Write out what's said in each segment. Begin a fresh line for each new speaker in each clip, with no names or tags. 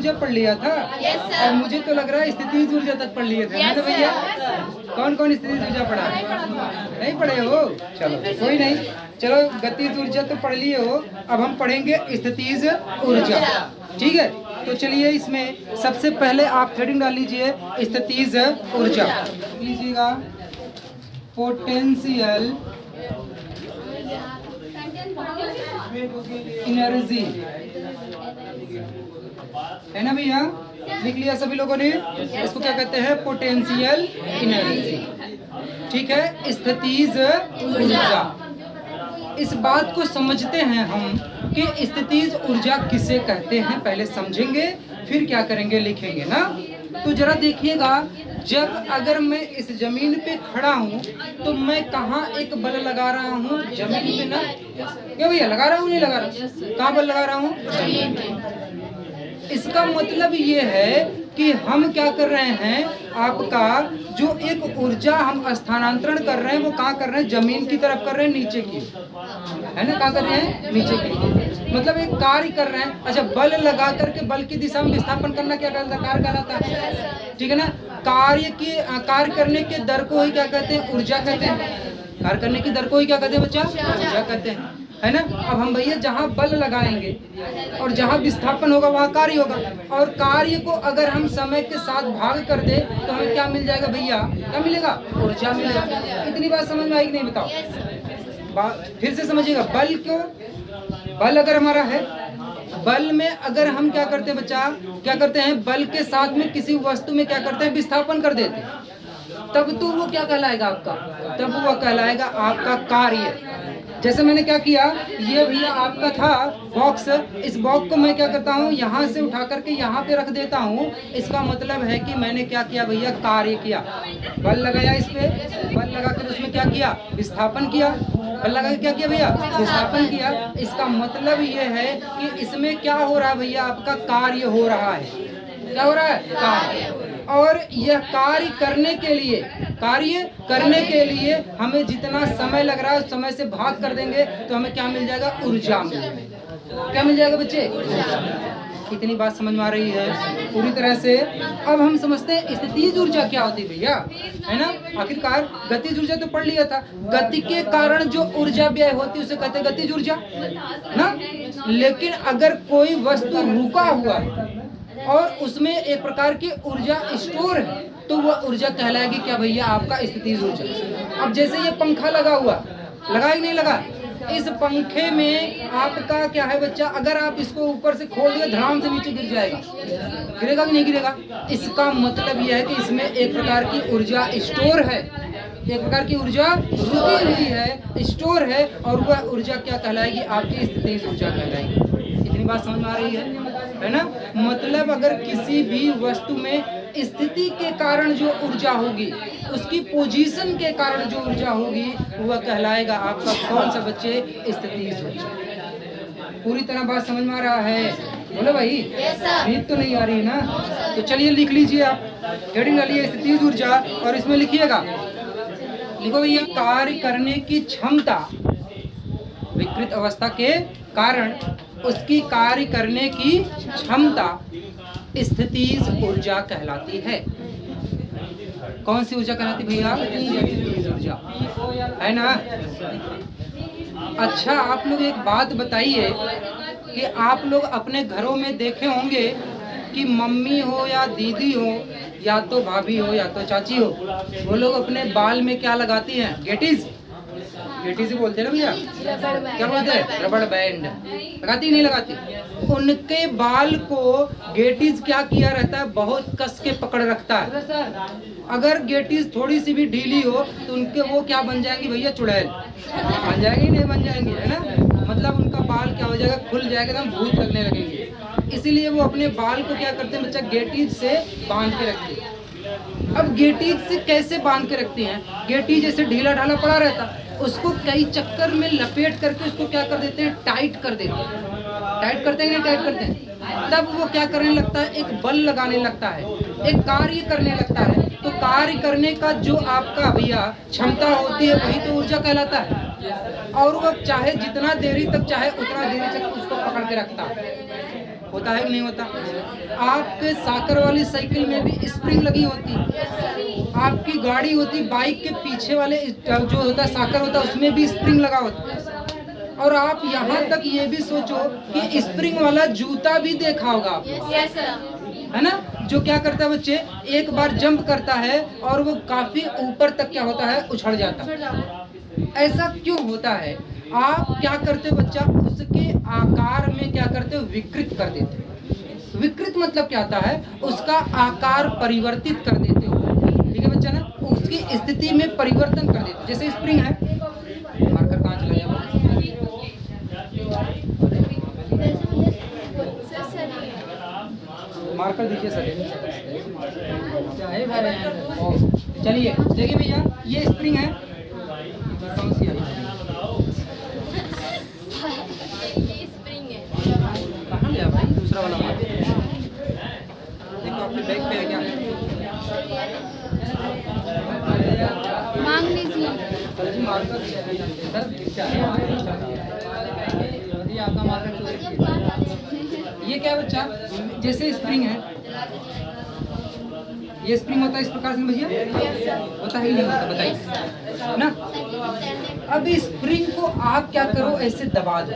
ऊर्जा पढ़ लिया था। और मुझे तो लग रहा है स्थितिज ऊर्जा तक पढ़ लिए थे ना भैया। कौन कौन स्थितिज ऊर्जा पढ़ा? नहीं पढ़े हो? चलो कोई नहीं, चलो गतिज ऊर्जा तो पढ़ लिए हो, अब हम पढ़ेंगे स्थितिज ऊर्जा। ठीक है, तो चलिए इसमें सबसे पहले आप हेडिंग डाल लीजिए स्थितिज ऊर्जा। लीजिएगा पोटेंशियल एनर्जी, है ना भैया? लिख लिया सभी लोगों ने? इसको क्या कहते हैं? Potential energy. ठीक है, स्थितिज ऊर्जा। इस बात को समझते हैं हम कि स्थितिज ऊर्जा किसे कहते हैं, पहले समझेंगे फिर क्या करेंगे, लिखेंगे ना। तो जरा देखिएगा, जब अगर मैं इस जमीन पे खड़ा हूँ तो मैं कहाँ एक बल लगा रहा हूँ? जमीन पे ना। क्या भैया, लगा रहा हूँ नहीं लगा रहा? कहाँ बल लगा रहा हूँ? जमीन पे। इसका मतलब ये है कि हम क्या कर रहे हैं, आपका जो एक ऊर्जा हम स्थानांतरण कर रहे हैं वो कहाँ कर रहे हैं? जमीन की तरफ कर रहे हैं, नीचे की, है ना? कहाँ कर रहे हैं? नीचे की। मतलब एक कार्य कर रहे हैं। अच्छा, बल लगा करके बल की दिशा में विस्थापन करना क्या कहलाता है? कार्य कहलाता है। ठीक है ना? कार्य करने के दर को ही क्या कहते हैं? ऊर्जा कहते हैं। कार्य करने की दर को ही क्या कहते हैं बच्चा? ऊर्जा कहते हैं, है ना? अब हम भैया जहाँ बल लगाएंगे और जहाँ विस्थापन होगा वहाँ कार्य होगा, और कार्य को अगर हम समय के साथ भाग कर दे तो हमें क्या मिल जाएगा भैया? क्या मिलेगा? ऊर्जा मिलेगा। इतनी बात समझ में आएगी नहीं? बताओ, फिर से समझिएगा। बल क्यों? बल अगर हमारा है, बल में अगर हम क्या करते हैं बच्चा, क्या करते हैं? बल के साथ में किसी वस्तु में क्या करते हैं? विस्थापन कर देते हैं, तब तो वो क्या कहलाएगा आपका? तब वो कहलाएगा आपका कार्य। जैसे मैंने क्या किया, ये भैया आपका था बॉक्स, इस बॉक्स को मैं क्या करता हूँ, यहाँ से उठा करके यहाँ पे रख देता हूँ। इसका मतलब है कि मैंने क्या किया भैया? कार्य किया। बल लगाया इस पे, बल लगाकर उसमें क्या किया? विस्थापन किया। बल लगा के क्या किया भैया? विस्थापन किया। इसका मतलब ये है कि इसमें क्या हो रहा है भैया? आपका कार्य हो रहा है। क्या हो रहा है? कार्य। और यह कार्य करने के लिए हमें जितना समय लग रहा है उस समय से भाग कर देंगे तो हमें क्या मिल जाएगा? ऊर्जा मिल जाएगा। क्या मिल जाएगा बच्चे? कितनी बात समझ में आ रही है पूरी तरह से? अब हम समझते हैं स्थितिज ऊर्जा क्या होती है भैया, है ना? आखिरकार गतिज ऊर्जा तो पढ़ लिया था। गति के कारण जो ऊर्जा व्यय होती है उसे कहते हैं गतिज ऊर्जा ना। लेकिन अगर कोई वस्तु रुका हुआ है और उसमें एक प्रकार की ऊर्जा स्टोर है तो वह ऊर्जा कहलाएगी क्या भैया? आपका स्थितिज ऊर्जा। अब जैसे ये पंखा लगा हुआ, लगा ही नहीं लगा, इस पंखे में आपका क्या है बच्चा? अगर आप इसको ऊपर से खोल दिया, धड़ाम से नीचे गिर जाएगा। गिरेगा कि नहीं गिरेगा? इसका मतलब यह है कि इसमें एक प्रकार की ऊर्जा स्टोर है, एक प्रकार की ऊर्जा रुकी हुई है, स्टोर है, और वह ऊर्जा क्या कहलाएगी? आपकी स्थितिज ऊर्जा कहलाएगी। इतनी बात समझ में आ रही है ना? मतलब अगर किसी भी वस्तु में स्थिति के कारण जो ऊर्जा होगी, उसकी पोजीशन के कारण जो ऊर्जा होगी, वह कहलाएगा आपका कौन सा बच्चे? स्थितिज ऊर्जा। पूरी तरह बात समझ में आ रहा है? बोलो भाई, नींद तो नहीं आ रही है ना? तो चलिए लिख लीजिए, आप हेडिंग डालिए स्थितिज ऊर्जा और इसमें लिखिएगा, लिखो भैया, कार्य करने की क्षमता विकृत अवस्था के कारण उसकी कार्य करने की क्षमता स्थितिज ऊर्जा कहलाती है। कौन सी ऊर्जा कहलाती भैया? स्थितिज ऊर्जा, है ना? अच्छा, आप लोग एक बात बताइए कि आप लोग अपने घरों में देखे होंगे कि मम्मी हो या दीदी हो या तो भाभी हो या तो चाची हो, वो लोग अपने बाल में क्या लगाती हैं? गेटीज। गेटीज बोलते हैं ना भैया? क्या बोलते हैं? रबड़ बैंड। लगाती नहीं लगाती? उनके बाल को गेटीज क्या किया रहता है? बहुत कस के पकड़ रखता है। अगर गेटीज थोड़ी सी भी ढीली हो तो उनके वो क्या बन जाएंगी भैया? चुड़ैल बन जाएंगी, नहीं बन जाएंगी, है ना? मतलब उनका बाल क्या हो जाएगा? खुल जाएगा, एकदम भूत लगने लगेंगे। इसीलिए वो अपने बाल को क्या करते हैं बच्चा? गेटीज से बांध के रखते हैं। अब गेटीज से कैसे बांध के रखते हैं? गेटीज जैसे ढीला ढाला पड़ा रहता, उसको कई चक्कर में लपेट करके उसको क्या कर देते हैं? टाइट कर देते हैं। टाइट करते हैं, नहीं टाइट करते हैं? तब वो क्या करने लगता है? एक बल लगाने लगता है, एक कार्य करने लगता है। तो कार्य करने का जो आपका भैया क्षमता होती है वही तो ऊर्जा कहलाता है। और वो चाहे जितना देरी तक चाहे उतना देरी तक उसको पकड़ के रखता है। होता है कि नहीं होता? आपके साकर वाली साइकिल में भी स्प्रिंग लगी होती, आपकी गाड़ी होती, बाइक के पीछे वाले जो होता है साकर होता है उसमें भी स्प्रिंग लगा होता है। और आप यहाँ तक ये भी सोचो कि स्प्रिंग वाला जूता भी देखा होगा आपने, है ना, जो क्या करता है बच्चे, एक बार जंप करता है और वो काफी ऊपर तक क्या होता है, उछल जाता है। ऐसा क्यों होता है? आप क्या करते हो बच्चा, उसके आकार में क्या करते हो, विकृत कर देते हो। विकृत मतलब क्या आता है, उसका आकार परिवर्तित कर देते हो, ठीक है बच्चा ना, उसकी स्थिति में परिवर्तन कर देते हो। जैसे स्प्रिंग है, मार्कर कहाँ चला गया, मार्कर दीजिए सर। चलिए देखिए भैया, ये स्प्रिंग है, कहाँ गया भाई दूसरा वाला मार्कर? देखो आपके बैग पे है क्या?
मांग लीजिए
मार्कर आपका मार्कर। ये क्या बच्चा, जैसे स्प्रिंग है, ये स्प्रिंग होता है इस प्रकार से भैया, होता है नहीं होता, बताइए ना। अब इस स्प्रिंग को आप क्या करो, ऐसे दबा दो।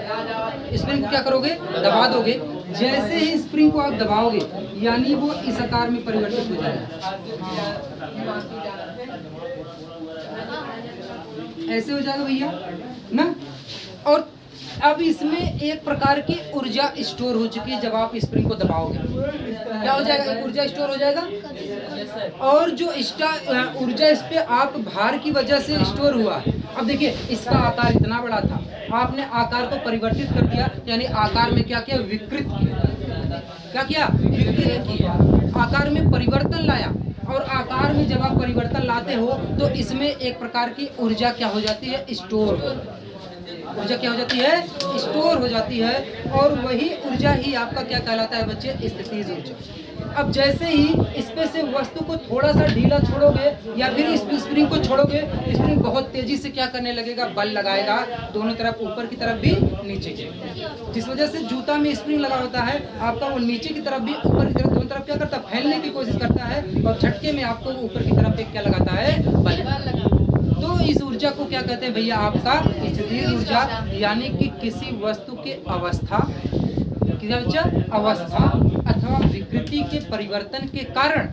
स्प्रिंग को क्या करोगे, दबा दोगे। जैसे ही स्प्रिंग को आप दबाओगे यानी वो इस आकार में परिवर्तित हो जाएगा, ऐसे हो जाएगा भैया ना। और अब इसमें एक प्रकार की ऊर्जा स्टोर हो चुकी है। जब आप स्प्रिंग को दबाओगे क्या हो जाएगा, एक ऊर्जा स्टोर हो जाएगा। और जो ऊर्जा इस पे आप भार की वजह से स्टोर हुआ है। अब देखिए इसका आकार इतना बड़ा था, आपने आकार को परिवर्तित कर दिया, यानी आकार में क्या किया, विकृत किया। क्या किया, विकृत किया, आकार में परिवर्तन लाया। और आकार में जब आप परिवर्तन लाते हो तो इसमें एक प्रकार की ऊर्जा क्या हो जाती है, स्टोर। ऊर्जा क्या हो जाती है, स्टोर हो जाती है। और वही ऊर्जा ही आपका क्या कहलाता है बच्चे, स्थितिज ऊर्जा। अब जैसे ही इसमें से वस्तु को थोड़ा सा ढीला छोड़ोगे या फिर इस स्प्रिंग को छोड़ोगे, स्प्रिंग बहुत तेजी से क्या करने लगेगा, बल लगाएगा, दोनों तरफ, ऊपर की तरफ भी नीचे की, जिस वजह से जूता में स्प्रिंग लगा होता है आपका, वो नीचे की तरफ भी ऊपर की तरफ, दोनों तरफ क्या करता है, फैलने की कोशिश करता है। और झटके में आपको ऊपर की तरफ एक क्या लगाता है, बल। तो इस ऊर्जा को क्या कहते हैं भैया, आपका स्थितिज ऊर्जा। यानी कि किसी वस्तु के अवस्था, क्या बच्चा, अवस्था अथवा विकृति के परिवर्तन के कारण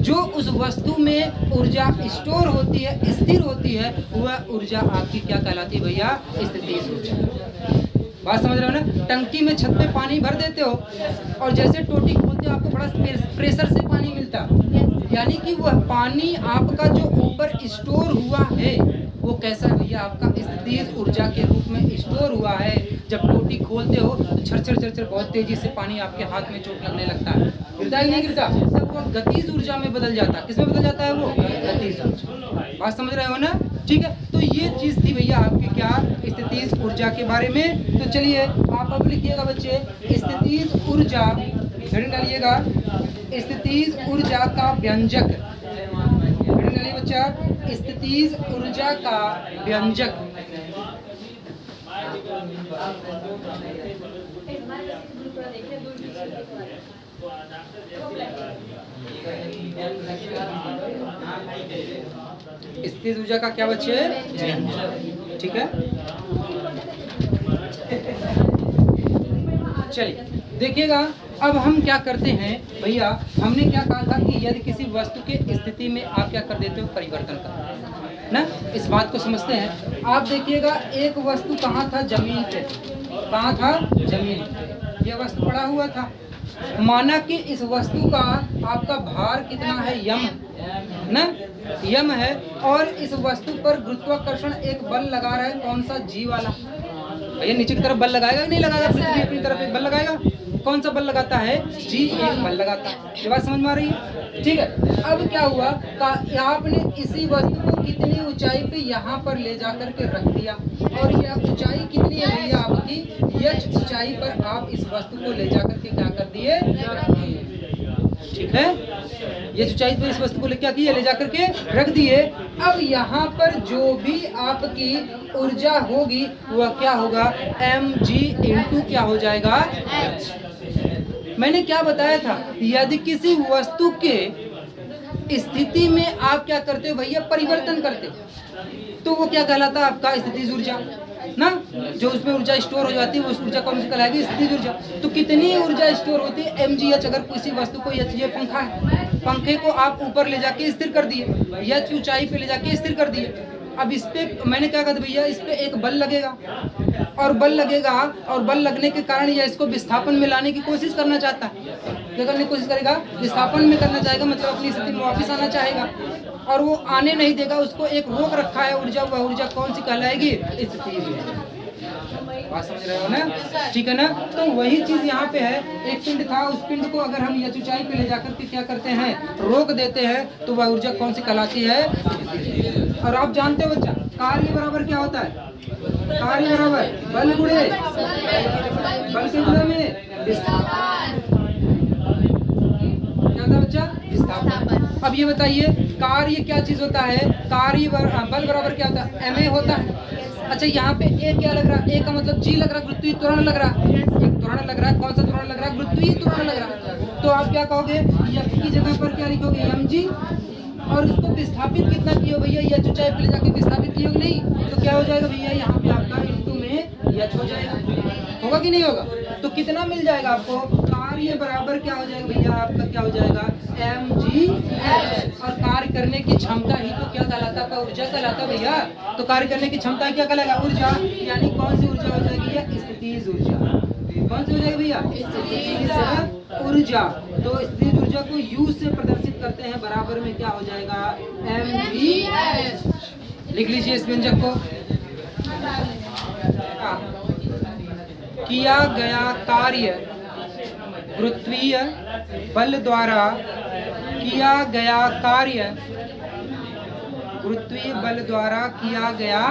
जो उस वस्तु में ऊर्जा स्टोर होती है, स्थिर होती है, वह ऊर्जा आपकी क्या कहलाती है भैया, स्थितिज ऊर्जा। बात समझ रहे हो ना। टंकी में छत पे पानी भर देते हो और जैसे टोटी खोलते हो आपको बड़ा प्रेशर से पानी मिलता, यानी कि वह पानी आपका जो ऊपर स्टोर हुआ है वो कैसा है भैया, आपका स्थितिज ऊर्जा के रूप में स्टोर हुआ है। जब टोटी खोलते हो तो छर छर बहुत तेजी से पानी आपके हाथ में चोट लगने लगता है, गिरता ही नहीं गिरता, तब वो गतिज ऊर्जा में बदल जाता है। किसमें बदल जाता है वो, गतिज ऊर्जा। बात समझ रहे हो ना, ठीक है। तो ये चीज थी भैया आपकी क्या, स्थितिज ऊर्जा के बारे में। तो चलिए आप अब लिखिएगा बच्चे, स्थितिज ऊर्जा, हेडिंग डालिएगा, स्थितिज ऊर्जा का व्यंजक। हेडिंग डालिए बच्चा, स्थितिज ऊर्जा का व्यंजक। स्थितिज ऊर्जा का क्या बच्चे, ठीक है। चलिए देखिएगा, अब हम क्या करते हैं भैया, हमने क्या कहा था कि यदि किसी वस्तु के स्थिति में आप क्या कर देते हो, परिवर्तन कर ना, इस बात को समझते हैं। आप देखिएगा एक वस्तु कहाँ था, जमीन पे, कहाँ था, जमीन पे यह वस्तु पड़ा हुआ था। माना कि इस वस्तु का आपका भार कितना है, यम ना, यम है। और इस वस्तु पर गुरुत्वाकर्षण एक बल लगा रहा है, कौन सा, जी वाला। भैया नीचे की तरफ बल लगाएगा कि नहीं लगाएगा, पृथ्वी अपनी तरफ एक बल लगाएगा, कौन सा बल लगाता है, जी, एक बल लगाता है। ये बात समझ में आ रही है, ठीक है। अब क्या हुआ, आपने इसी वस्तु को कितनी ऊंचाई पे यहाँ पर ले जाकर के रख दिया, और यह ऊंचाई कितनी है भैया आपकी, यह ऊंचाई पर आप इस वस्तु को ले जाकर के क्या कर दिए, ठीक है। ये ऊंचाई पर इस वस्तु को क्या किए, ले जाकर के रख दिए। अब यहाँ पर जो भी आपकी ऊर्जा होगी वह क्या होगा, mg इंटू क्या हो जाएगा, h। मैंने क्या बताया था, यदि किसी वस्तु के स्थिति में आप क्या करते हो भैया, परिवर्तन करते हो, तो वो क्या कहलाता है आपका स्थितिज ऊर्जा ना। जो उसमें ऊर्जा स्टोर हो जाती है वो ऊर्जा कौन सी कहलाएगी, स्थितिज ऊर्जा। तो कितनी ऊर्जा स्टोर होती है, mgh। अगर किसी वस्तु को, ये पंखा है, पंखे को आप ऊपर ले जाके स्थिर कर दिए, या ऊंचाई पे ले जाके स्थिर कर दिए। अब इस पे मैंने क्या कहा था भैया, इस पे एक बल लगेगा, और बल लगेगा, और बल लगने के कारण यह इसको विस्थापन में लाने की कोशिश करना चाहता है। क्या करने की कोशिश करेगा, विस्थापन में करना चाहेगा, मतलब अपनी स्थिति में वापस आना चाहेगा, और वो आने नहीं देगा, उसको एक रोक रखा है ऊर्जा। वह ऊर्जा कौन सी कहलाएगी, स्थितिज ऊर्जा। बात समझ रहे हो ना, ठीक है ना। तो वही चीज यहाँ पे है, एक पिंड था, उस पिंड को अगर हम यह ऊंचाई पे ले जाकर के क्या करते हैं, रोक देते हैं, तो वह ऊर्जा कौन सी कहलाती है। और आप जानते हो बच्चा, कार्य बराबर क्या होता है, कार्य बराबर बल गुणे, बल के गुणे में विस्थापन। क्या होता है बच्चा, विस्थापन। अब ये बताइए, कार्य क्या चीज होता है, कार्य बल बराबर क्या होता है, ma होता है। अच्छा यहाँ पे ए क्या लग रहा है, ए का मतलब जी लग रहा है, गुरुत्वीय त्वरण लग रहा है, एक त्वरण लग रहा है। कौन सा त्वरण लग रहा है, गुरुत्वीय त्वरण लग रहा है। तो आप क्या कहोगे, एफ की जगह पर क्या लिखोगे, mg, और इसको विस्थापित कितना किया भैया, यह ऊंचाई पे ले जाके विस्थापित किया नहीं, तो क्या हो जाएगा भैया, यहाँ पे आपका इंटू में यच हो जाएगा, होगा कि नहीं होगा। तो कितना मिल जाएगा आपको, कार्य बराबर क्या हो जाएगा भैया, आपका क्या हो जाएगा, mgh। और कार्य करने की क्षमता ही तो क्या कहलाता है, ऊर्जा कहलाता भैया। तो कार्य करने की क्षमता क्या कहलाएगा, ऊर्जा। यानी कौन सी ऊर्जा हो जाएगी, या स्थितिज ऊर्जा। कौन सी हो जाएगी भैया, स्थितिज ऊर्जा। तो स्थितिज ऊर्जा को U से प्रदर्शित करते हैं, बराबर में क्या हो जाएगा, mgh। लिख लीजिए इस व्यंजक को। किया गया कार्य गुरुत्वीय बल द्वारा, किया गया कार्य गुरुत्वीय बल द्वारा किया गया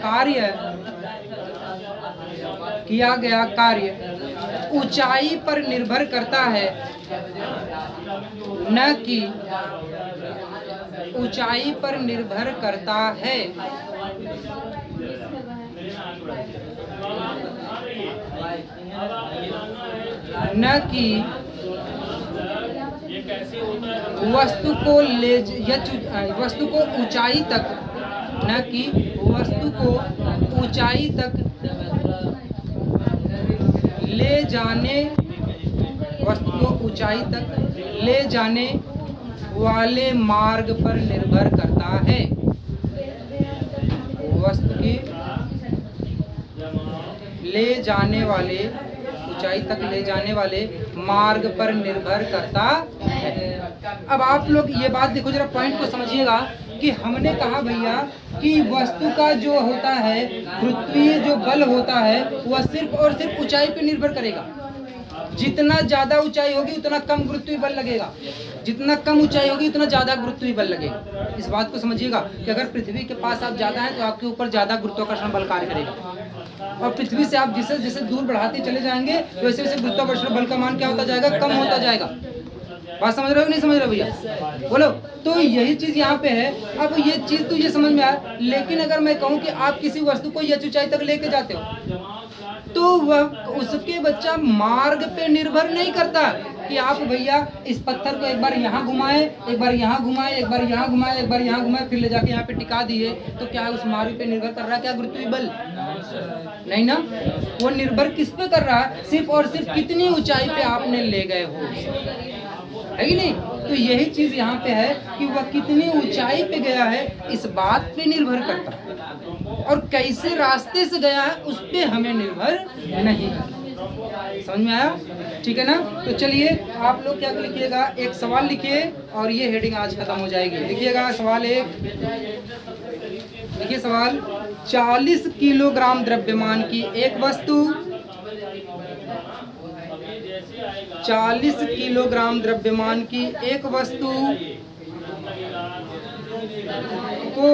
कार्य, किया गया कार्य ऊंचाई पर निर्भर करता है, न कि ऊंचाई पर निर्भर करता है। न कि वस्तु को वस्तु को ऊंचाई तक, न कि वस्तु को ऊंचाई तक ले जाने, वस्तु को ऊंचाई तक ले जाने वाले मार्ग पर निर्भर करता है। वस्तु के ले जाने वाले, ऊंचाई तक ले जाने वाले मार्ग पर निर्भर करता है। अब आप लोग ये बात देखो जरा, पॉइंट को समझिएगा कि हमने कहा भैया कि वस्तु का जो होता है गुरुत्वीय जो बल होता है वह सिर्फ और सिर्फ ऊंचाई पर निर्भर करेगा। जितना ज्यादा ऊंचाई होगी उतना कम गुरुत्वीय बल लगेगा, जितना कम ऊंचाई होगी उतना ज्यादा गुरुत्वीय बल लगेगा। इस बात को समझिएगा कि अगर पृथ्वी के पास आप ज्यादा हैं तो आपके ऊपर ज्यादा गुरुत्वाकर्षण बल कार्य करेगा, और पृथ्वी से आप जैसे जैसे दूर बढ़ाते चले जाएंगे वैसे वैसे गुरुत्वाकर्षण बल का मान क्या होता जाएगा, कम होता जाएगा। बात समझ रहे हो नहीं समझ रहे भैया, बोलो। तो यही चीज यहाँ पे है। अब ये चीज तो ये समझ में आया, लेकिन अगर मैं कहूँ कि आप किसी वस्तु को यह ऊंचाई तक लेके जाते हो तो वह उसके बच्चा मार्ग पे निर्भर नहीं करता कि आप भैया इस पत्थर को एक बार यहाँ घुमाए, एक बार यहाँ घुमाए, एक बार यहाँ घुमाए, एक बार यहाँ घुमाए, फिर ले जाके यहाँ पे टिका दिए, तो क्या उस मार्ग पे निर्भर कर रहा है क्या गुरुत्वीय बल? नहीं ना। वो निर्भर किस पे कर रहा है, सिर्फ और सिर्फ कितनी ऊंचाई पे आपने ले गए हो, है कि नहीं। तो यही चीज यहाँ पे है कि वह कितनी ऊंचाई पे गया है इस बात पे निर्भर करता है, और कैसे रास्ते से गया है उस पे हमें निर्भर नहीं। समझ में आया? ठीक है ना। तो चलिए आप लोग क्या लिखिएगा, एक सवाल लिखिए और ये हेडिंग आज खत्म हो जाएगी। लिखिएगा सवाल एक, लिखिए सवाल। 40 किलोग्राम द्रव्यमान की एक वस्तु, 40 किलोग्राम द्रव्यमान की एक वस्तु को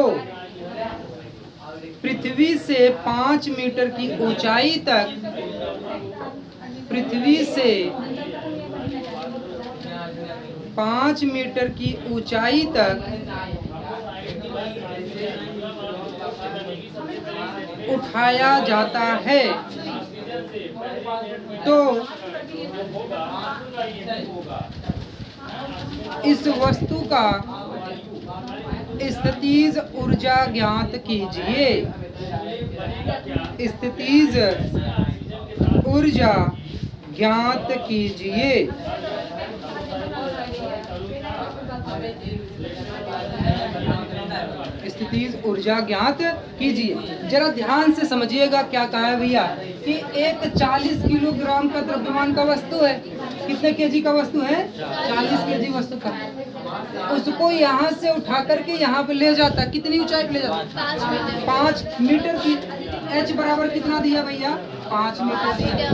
पृथ्वी से 5 मीटर की ऊंचाई तक, पृथ्वी से 5 मीटर की ऊंचाई तक उठाया जाता है, तो इस वस्तु का स्थितिज ऊर्जा ज्ञात कीजिए। स्थितिज ऊर्जा ज्ञात कीजिए। स्थितिज ऊर्जा ज्ञात कीजिए। जरा ध्यान से समझिएगा क्या कहा है भैया कि एक 40 किलोग्राम का द्रव्यमान का वस्तु है। कितने केजी का वस्तु है? 40 केजी वस्तु का। उसको यहाँ से उठा करके यहाँ पे ले जाता, कितनी ऊंचाई पे ले जाता? 5 मीटर की। H बराबर कितना दिया भैया? 5 मीटर दिया।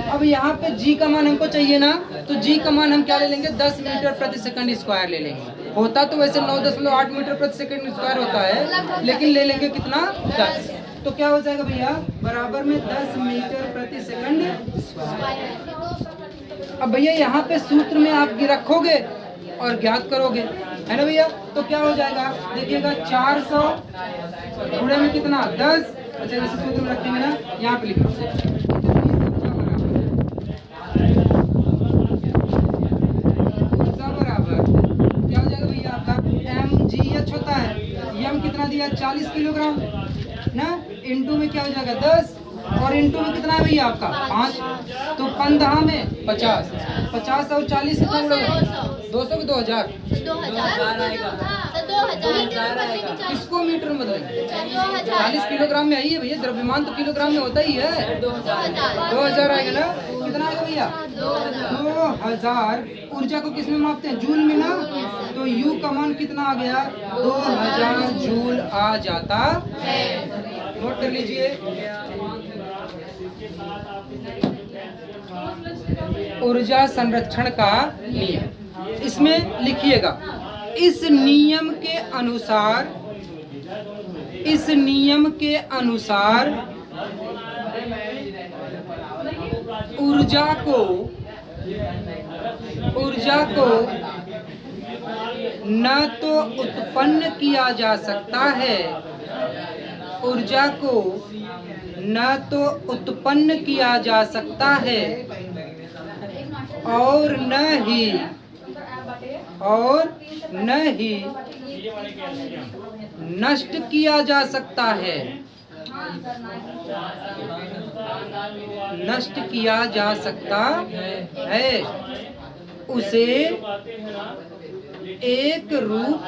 अब यहाँ पे G का मान हमको चाहिए ना, तो G का मान हम क्या ले लेंगे? 10 मीटर प्रति सेकंड स्क्वायर ले लेंगे। होता तो वैसे 9.8 मीटर प्रति सेकंड स्क्वायर होता है, लेकिन ले लेंगे कितना? 10। तो क्या हो जाएगा भैया? बराबर में 10 मीटर प्रति सेकंड स्क्वायर। अब भैया यहाँ पे सूत्र में आप रखोगे और ज्ञात करोगे, है ना भैया? तो क्या हो जाएगा? देखिएगा 400 गुणे में कितना? 10। अच्छा इसे सूत्र में रखेंगे ना, यहाँ पे लिखो ऊर्जा बराबर क्या हो जाएगा भैया आपका? mgh होता है। m कितना दिया? 40 किलोग्राम ना, इनटू में क्या हो जाएगा? 10, और इनटू में कितना है भैया आपका? 5। तो 15 में 50, 50 और 40 कितना होगा? 200 की 2000 किसको मीटर में बदलेंगे? 40 किलोग्राम में आई है भैया, द्रव्यमान तो किलोग्राम में होता ही है। 2000 आएगा ना, कितना आएगा भैया? 2000। ऊर्जा को किस में मापते हैं? जूल में ना, तो U का मान कितना आ गया? 2000 जूल आ जाता है। नोट कर लीजिए। ऊर्जा संरक्षण का नियम, इसमें लिखिएगा इस नियम के अनुसार, इस नियम के अनुसार ऊर्जा को न तो उत्पन्न किया जा सकता है, ऊर्जा को न तो उत्पन्न किया जा सकता है और न ही नष्ट किया जा सकता है। नष्ट किया जा सकता है। उसे एक रूप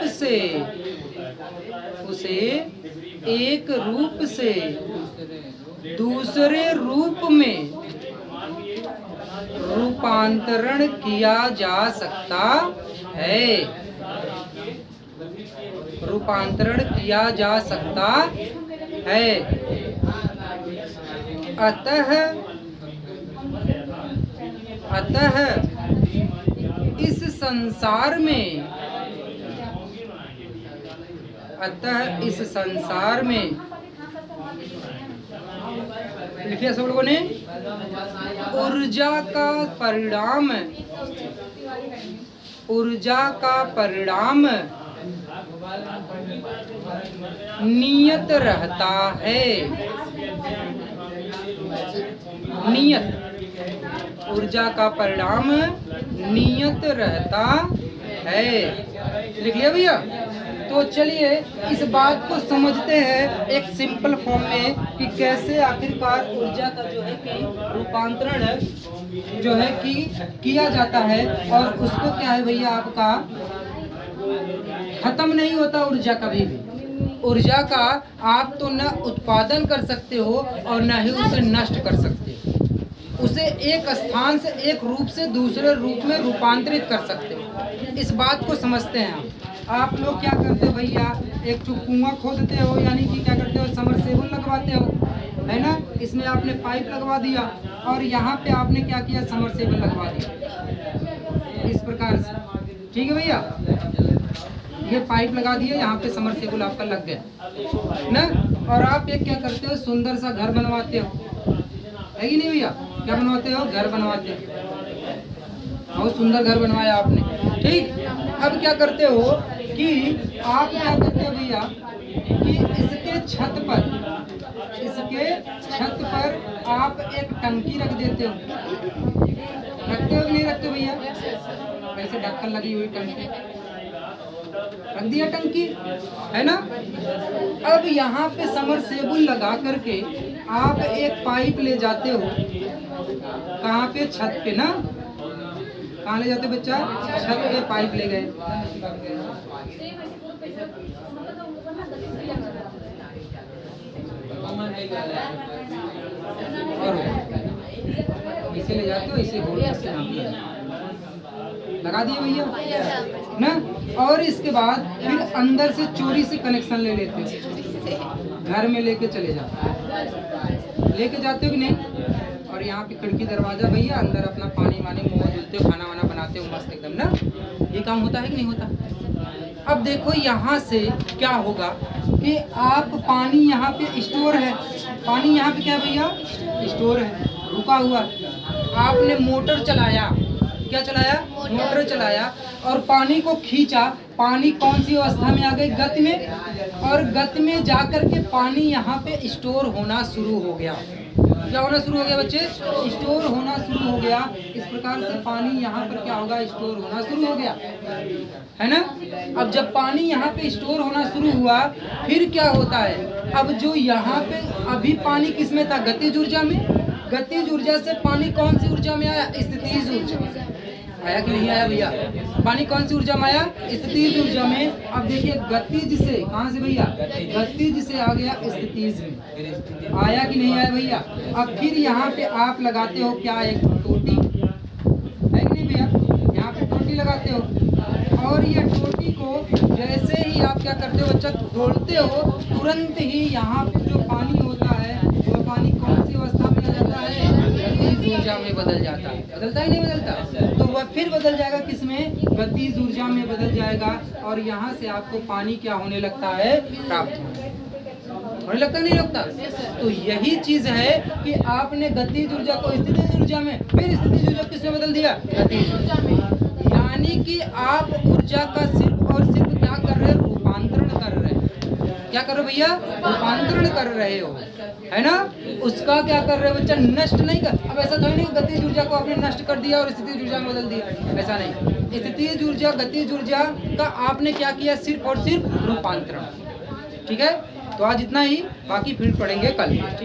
से दूसरे रूप में रूपांतरण किया जा सकता है। रूपांतरण किया जा सकता है। अतः इस संसार में लिखिए सब लोगों ने, ऊर्जा का परिणाम नियत रहता है। ऊर्जा का परिणाम नियत रहता है। लिख लिया भैया? तो चलिए इस बात को समझते हैं एक सिंपल फॉर्म में कि कैसे आखिरकार ऊर्जा का जो है कि रूपांतरण जो है कि किया जाता है, और उसको क्या है भैया आपका खत्म नहीं होता ऊर्जा कभी भी। ऊर्जा का आप तो न उत्पादन कर सकते हो और न ही उसे नष्ट कर सकते हो। उसे एक स्थान से, एक रूप से दूसरे रूप में रूपांतरित कर सकते हो। इस बात को समझते हैं आप लोग क्या करते हो भैया? एक कुआं खोदते हो, यानी कि क्या करते हो? समरसेबल लगवाते हो, है ना? इसमें आपने पाइप लगवा दिया और यहाँ पे आपने क्या किया? समरसेबल लगवा दिया इस प्रकार से। ठीक है भैया? ये पाइप लगा दिया, यहाँ पे समरसेबल आपका लग गया ना, और आप एक क्या करते हो? सुंदर सा घर बनवाते हो, है कि नहीं भैया? क्या बनवाते हो? घर बनवाते हो। बहुत सुंदर घर बनवाया आपने, ठीक। अब क्या करते हो कि आप क्या करते हो भैया कि इसके छत पर आप एक टंकी रख देते हो, रखते हो कि नहीं रखते भैया? कैसे ढक्कन लगी हुई टंकी, रख दिया टंकी, है ना। अब यहाँ पे समरसेबुल लगा करके आप एक पाइप ले जाते हो, कहाँ पे? छत पे ना। कहाँ ले जाते हो बच्चा? छत पे पाइप ले गए। और इसे ले जाते हो, इसे बोल लगा दिए भैया ना। और इसके बाद फिर अंदर से चोरी से कनेक्शन ले लेते हो, घर में लेके चले जाते, लेके जाते हो कि नहीं। और यहाँ पे खिड़की दरवाजा भैया, अंदर अपना पानी वानी मुँह धुलते हो, खाना वाना बनाते हो मस्त एकदम ना। ये काम होता है कि नहीं होता? अब देखो यहाँ से क्या होगा कि आप पानी यहाँ पे स्टोर है, पानी यहाँ पे क्या है भैया? स्टोर है, रुका हुआ। आपने मोटर चलाया, क्या चलाया? मोटर चलाया और पानी को खींचा। पानी कौन सी अवस्था में आ गई? गति में। और गति में जाकर के पानी यहाँ पे स्टोर होना शुरू हो गया। क्या होना शुरू हो गया बच्चे? स्टोर होना शुरू हो गया। इस प्रकार से पानी यहाँ पर क्या होगा? स्टोर होना शुरू हो गया, है ना। अब जब पानी यहाँ पे स्टोर होना शुरू हुआ, फिर क्या होता है? अब जो यहाँ पे अभी पानी किस में था? गतिज ऊर्जा में। गतिज ऊर्जा से पानी कौन सी ऊर्जा में आया? स्थितिज ऊर्जा। आया कि नहीं आया भैया? पानी कौन सी ऊर्जा में आया? स्थितिज ऊर्जा में। अब देखिए गतिज से, कहाँ से भैया? गतिज से आ गया स्थितिज में। आया कि नहीं आया भैया? अब फिर यहाँ पे आप लगाते हो क्या? एक टोटी, है कि नहीं भैया? यहाँ पे टोटी लगाते हो और ये टोटी को जैसे ही आप क्या करते हो बच्चा? खोलते हो, तुरंत ही यहाँ पे जो पानी होता है वो पानी कौन सी अवस्था में आ जाता है? गतिज ऊर्जा में बदल जाता है। बदलता ही नहीं बदलता? तो वह फिर बदल जाएगा किस में? गतिज ऊर्जा में बदल जाएगा। और यहाँ से आपको पानी क्या होने लगता है? प्राप्त होने लगता नहीं लगता? तो यही चीज है कि आपने गतिज ऊर्जा को स्थितिज ऊर्जा में, फिर स्थितिज ऊर्जा किसमें बदल दिया? गतिज ऊर्जा में। यानी कि आप ऊर्जा का सिर्फ और सिर्फ क्या कर रहे हो? रूपांतरण कर रहे हैं। क्या कर रहे हो भैया? रूपांतरण कर रहे हो, है ना। उसका क्या कर रहे हो बच्चा? नष्ट नहीं कर। अब ऐसा तो नहीं गतिज ऊर्जा को आपने नष्ट कर दिया और स्थितिज ऊर्जा में बदल दिया, ऐसा नहीं। स्थितिज ऊर्जा गतिज ऊर्जा का आपने क्या किया? सिर्फ और सिर्फ रूपांतरण। ठीक है, तो आज इतना ही, बाकी फिर पढ़ेंगे कल।